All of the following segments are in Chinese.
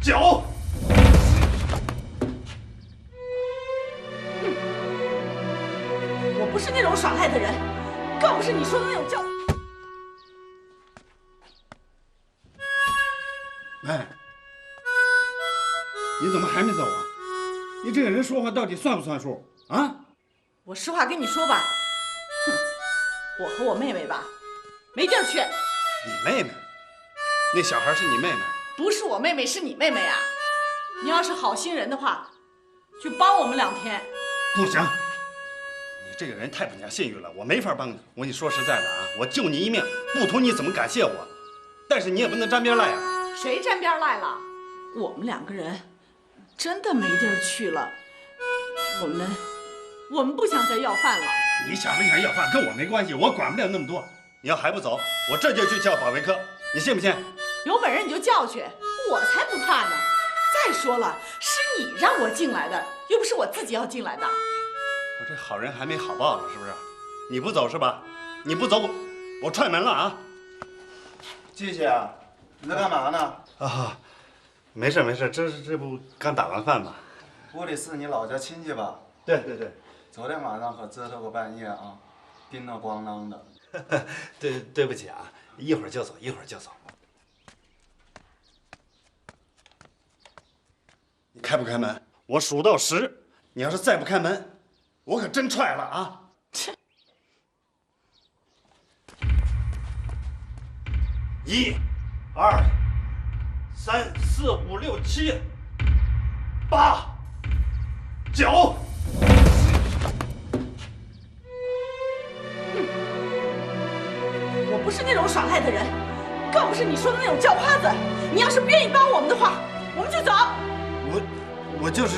脚。我不是那种耍赖的人，更不是你说的那种叫。哎，你怎么还没走啊？你这个人说话到底算不算数啊？我实话跟你说吧，哼，我和我妹妹吧，没地儿去。你妹妹？那小孩是你妹妹？不是我妹妹，是你妹妹啊！你要是好心人的话，去帮我们2天。不行，你这个人太不讲信誉了，我没法帮你。我跟你说实在的啊，我救你一命，不图你怎么感谢我，但是你也不能沾边赖啊。谁沾边赖了？我们2个人真的没地儿去了。我们不想再要饭了。你想不想要饭跟我没关系，我管不了那么多。你要还不走，我这就去叫保卫科，你信不信？有本事你就叫去，我才不怕呢。再说了，是你让我进来的，又不是我自己要进来的。我这好人还没好报呢，是不是？你不走是吧？你不走，我踹门了啊！季姐，你在干嘛呢？啊，没事没事，这不刚打完饭吗？屋里是你老家亲戚吧？对对对。昨天晚上可折腾个半夜啊，叮当咣当的。对不起啊，一会儿就走，一会儿就走。你开不开门？我数到10，你要是再不开门，我可真踹了啊！切！1、2、3、4、5、6、7、8、9。我不是那种耍赖的人，更不是你说的那种叫花子。你要是不愿意帮我们的话，我们就走。我就是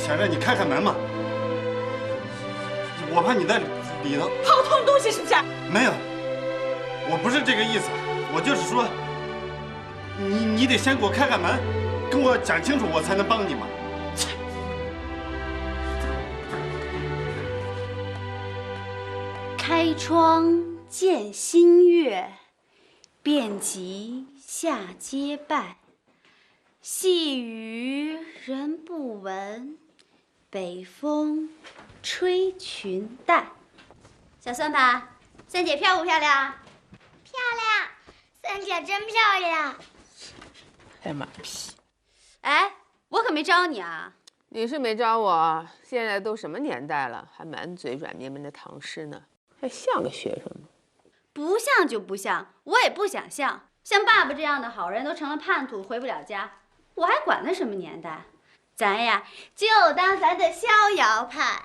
想让你开开门嘛，我怕你在里头怕我偷你东西是不是？没有，我不是这个意思，我就是说，你得先给我开开门，跟我讲清楚，我才能帮你嘛。开窗见新月，遍及下阶拜。细雨人不闻，北风吹裙带。小算盘，三姐漂不漂亮？漂亮，三姐真漂亮。太马屁！哎，我可没招你啊！你是没招我，现在都什么年代了，还满嘴软绵绵的唐诗呢，还像个学生吗？不像就不像，我也不想像。像爸爸这样的好人都成了叛徒，回不了家，我还管他什么年代？咱呀，就当咱的逍遥派。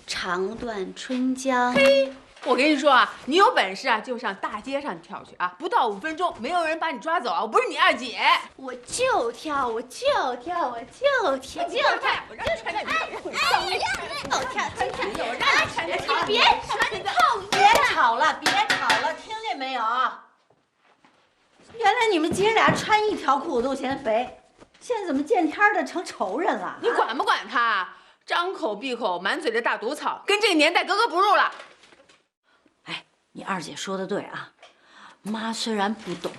长断春江。嘿，我跟你说啊，你有本事啊，就上大街上跳去啊！不到5分钟，没有人把你抓走啊！我不是你二姐，我就跳，我就跳，我就跳，就跳！我让你穿这个，别吵，别吵了，别吵了，听见没有？原来你们姐俩穿一条裤子都嫌肥，现在怎么见天的成仇人了？你管不管他？张口闭口满嘴的大毒草，跟这个年代格格不入了。哎，你二姐说的对啊，妈虽然不懂，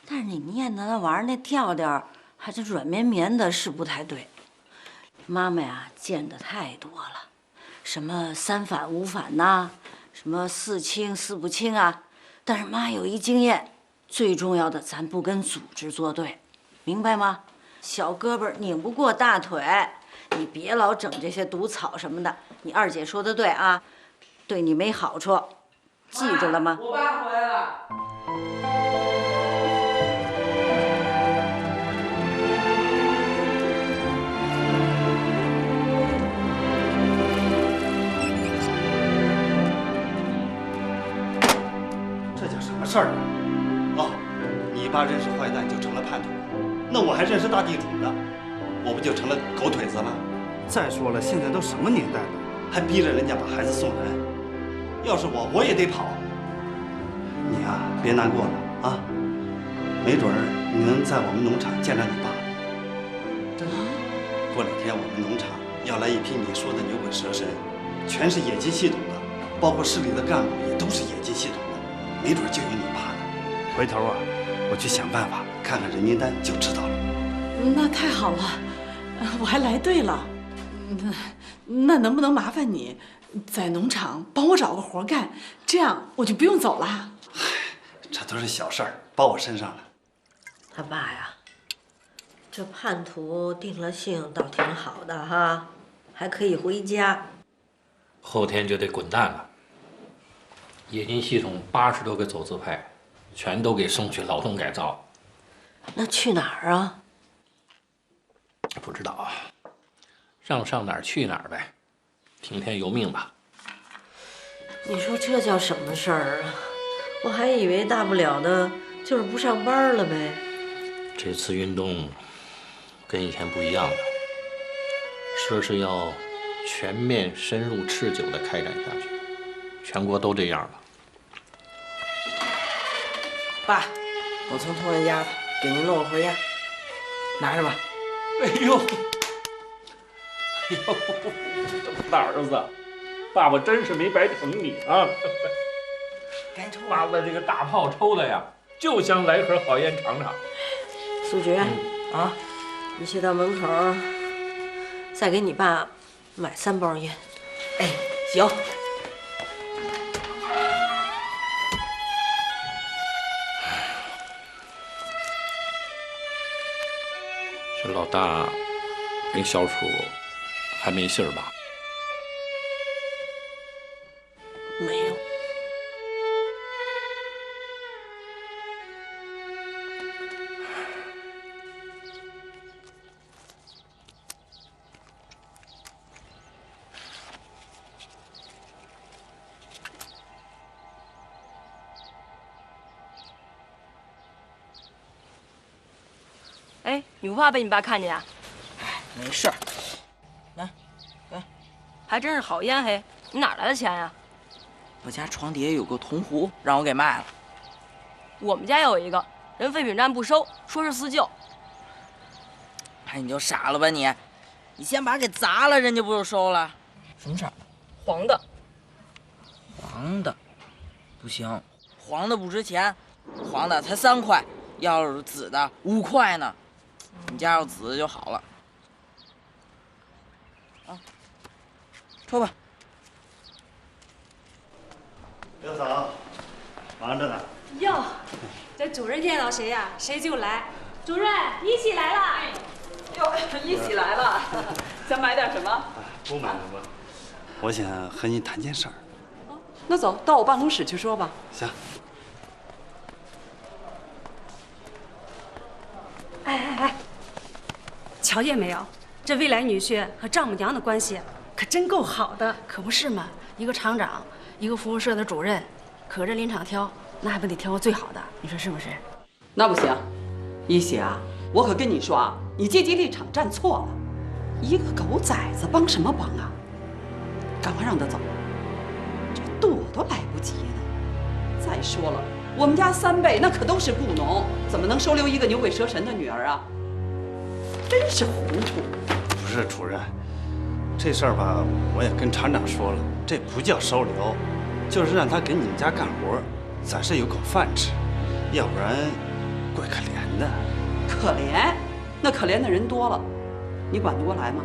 但是你念的那玩意儿那调调还是软绵绵的，是不太对。妈妈呀，见的太多了，什么3反5反呐，什么4清4不清啊。但是妈有一经验，最重要的咱不跟组织作对，明白吗？小胳膊拧不过大腿，你别老整这些毒草什么的。你二姐说的对啊，对你没好处，记住了吗？我爸回来了。这叫什么事儿啊？哦，你爸认识坏蛋就成了叛徒，那我还认识大地主呢，我不就成了狗腿子了？再说了，现在都什么年代了，还逼着人家把孩子送人？要是我也得跑。你呀，别难过了啊，没准儿你能在我们农场见着你爸。真的，过2天我们农场要来一批你说的牛鬼蛇神，全是野鸡系统的，包括市里的干部也都是野鸡系统的，没准就有你爸呢。回头啊，我去想办法看看人名单就知道了。那太好了，我还来对了。那能不能麻烦你，在农场帮我找个活干，这样我就不用走了。这都是小事儿，包我身上了。他爸呀，这叛徒定了性倒挺好的哈，还可以回家。后天就得滚蛋了。冶金系统80多个走资派，全都给送去劳动改造。那去哪儿啊？不知道啊，让上哪儿去哪儿呗，听天由命吧。你说这叫什么事儿啊？我还以为大不了的就是不上班了呗。这次运动跟以前不一样了，说是要全面、深入、持久地开展下去，全国都这样了。爸，我从同仁家给您弄了盒烟，拿着吧。哎呦，哎呦，大儿子，爸爸真是没白疼你啊！赶紧抽。爸爸这个大炮抽的呀，就想来盒好烟尝尝。苏觉，啊，你去到门口，再给你爸买3包烟。哎，行。这老大跟小楚还没信儿吧？没有。哎，你不怕被你爸看见啊？哎，没事儿。来，还真是好烟嘿！你哪来的钱呀？我家床底下有个铜壶，让我给卖了。我们家有一个，人废品站不收，说是自救。哎，你就傻了吧你！你先把它给砸了，人家不就收了？什么色儿？黄的。黄的，不行，黄的不值钱，黄的才3块，要是紫的5块呢。你家要紫的就好了。啊，抽吧。刘嫂，忙着呢。哟，这主任见到谁呀，谁就来。主任，一起来了。哟，一起来了，想买点什么？不买了吧？我想和你谈件事儿。那走到我办公室去说吧。行。哎，瞧见没有？这未来女婿和丈母娘的关系可真够好的。可不是嘛，一个厂长，一个服务社的主任，可这临场挑，那还不得挑个最好的？你说是不是？那不行，一喜啊，我可跟你说啊，你阶级立场站错了。一个狗崽子帮什么帮啊？赶快让他走，这躲都来不及呢。再说了，我们家3辈那可都是雇农，怎么能收留一个牛鬼蛇神的女儿啊？真是糊涂。不是主任，这事儿吧，我也跟厂长说了，这不叫收留，就是让他给你们家干活，暂时有口饭吃，要不然怪可怜的。可怜？那可怜的人多了，你管得过来吗？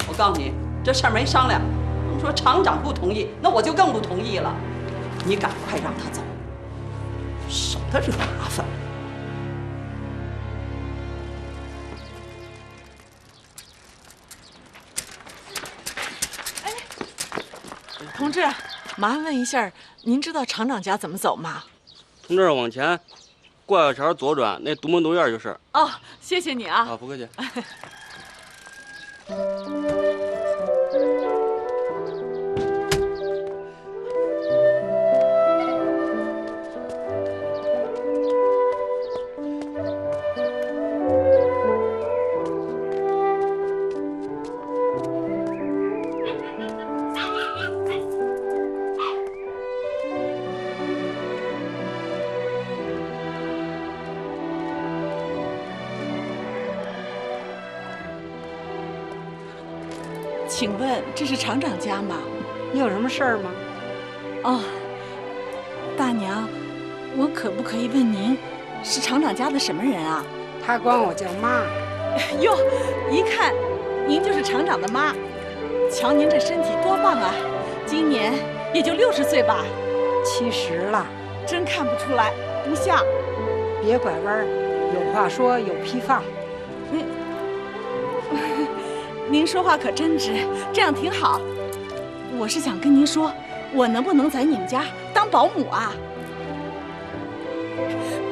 我告诉你，这事儿没商量。你说厂长不同意，那我就更不同意了。你赶快让他走，省得惹麻烦。同志，麻烦问一下，您知道厂长家怎么走吗？从这儿往前，过小桥左转，那独门独院就是。哦，谢谢你啊。啊，不客气。请问这是厂长家吗？你有什么事儿吗？哦，大娘，我可不可以问您，是厂长家的什么人啊？他管我叫妈。哟，一看您就是厂长的妈，瞧您这身体多棒啊！今年也就60岁吧？70了，真看不出来，不像。别拐弯，有话说有批发。您说话可真直，这样挺好。我是想跟您说，我能不能在你们家当保姆啊？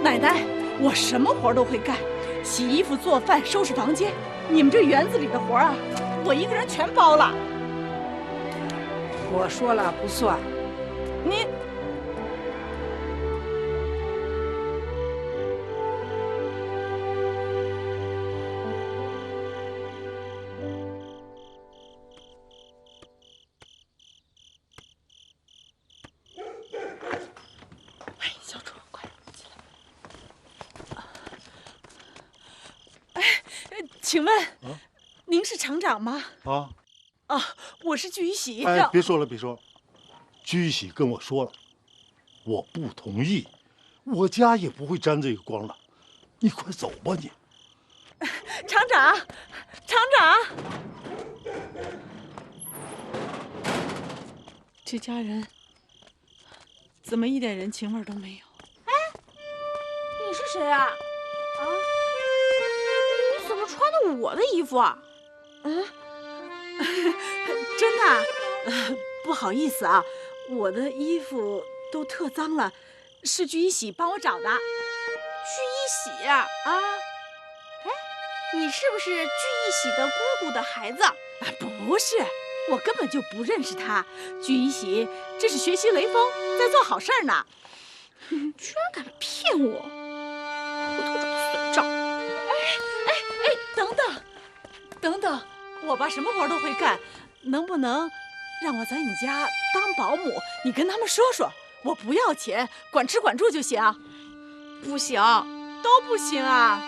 奶奶，我什么活都会干，洗衣服、做饭、收拾房间，你们这园子里的活啊，我一个人全包了。我说了不算。您。请问，您是厂长吗？我是居喜。哎，别说了，别说了。居喜跟我说了，我不同意，我家也不会沾这个光了。你快走吧，你。厂长，厂长，这家人怎么一点人情味都没有？哎，你是谁啊？你怎么穿的我的衣服啊？真的，不好意思啊，我的衣服都特脏了，是居一喜帮我找的。居一喜啊？哎，你是不是居一喜的姑姑的孩子？不是，我根本就不认识他。居一喜这是学习雷锋，在做好事儿呢。居然敢骗我，糊涂种损账！等等，我爸什么活都会干，能不能让我在你家当保姆？你跟他们说说，我不要钱，管吃管住就行。不行，都不行啊！